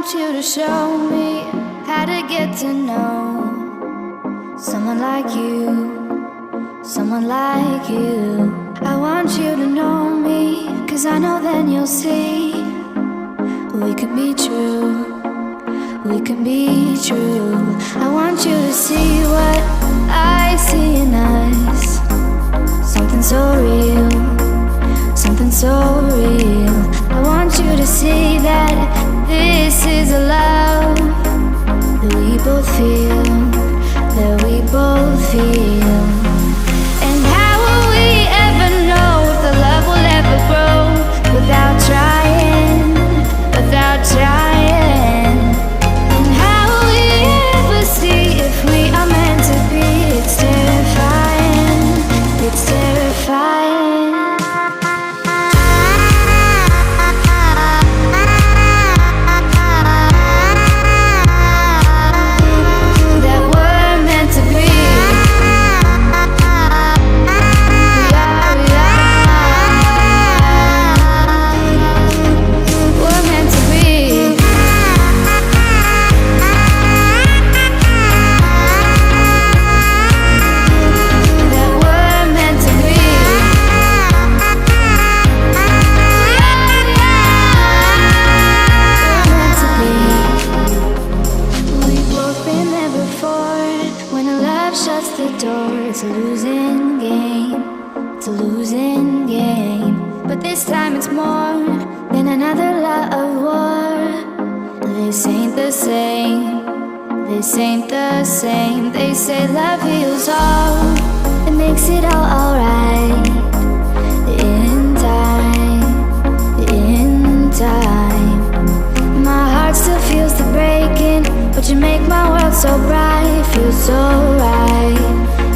want you to show me how to get to know someone like you, someone like you. I want you to know me, 'cause I know then you'll see we could be true, we can be true. I want you to see what I see in us, something so real, something so real. I want you to see that this is a love that we both feel, that we both feel. And how will we ever know if the love will ever grow without trying, without trying? And how will we ever see if we are meant to be? It's terrifying, it's terrifying. It's a losing game, it's a losing game. But this time it's more than another love war. This ain't the same, this ain't the same. They say love heals all, it makes it all alright. In time, in time. My heart still feels the breaking, but you make my world so bright. Feels so right,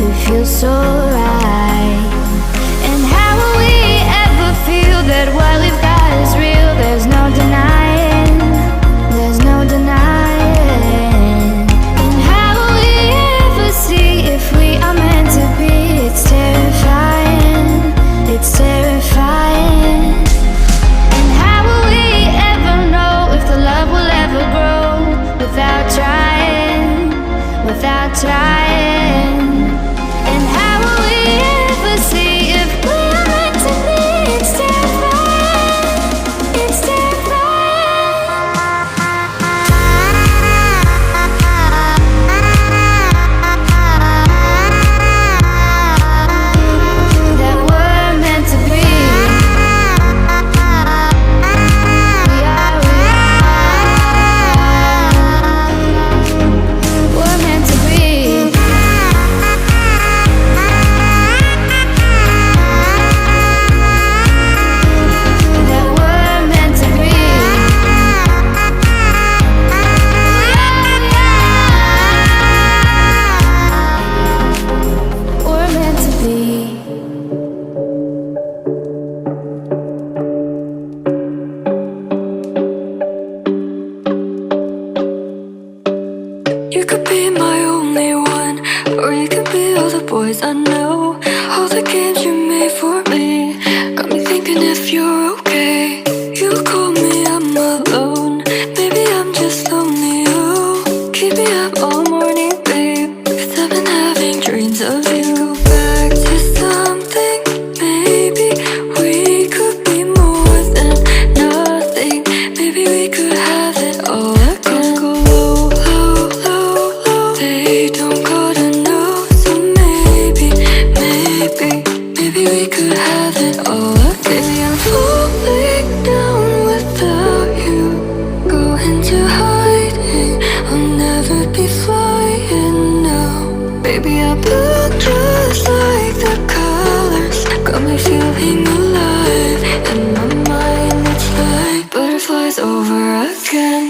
it feels so right. And how will we ever feel that what we've got is real? There's no denying, there's no denying. And how will we ever see if we are meant to be? It's terrifying, it's terrifying. And how will we ever know if the love will ever grow without trying, without trying? And how will we ever see if we are meant to be? It's terrifying, it's terrifying. That we're meant to be. We are, we're meant to be. That we're meant to be. We're meant to be. You could be my only one, or you could be all the boys I know. All the games you made for me got me thinking if you're okay. You call me, I'm alone. Maybe I'm just lonely. Oh, keep me up all morning, babe, 'cause I've been having dreams of you. Go back to something. Maybe we could be more than nothing. Maybe we could have it all again. Go low, low, low, low. They don't gotta know. So maybe, maybe, maybe we could have it all again. Maybe I'm falling down without you. Go into hiding, I'll never be flying now. Baby, I look just like the colors, got me feeling alive. In my mind it's like butterflies over again.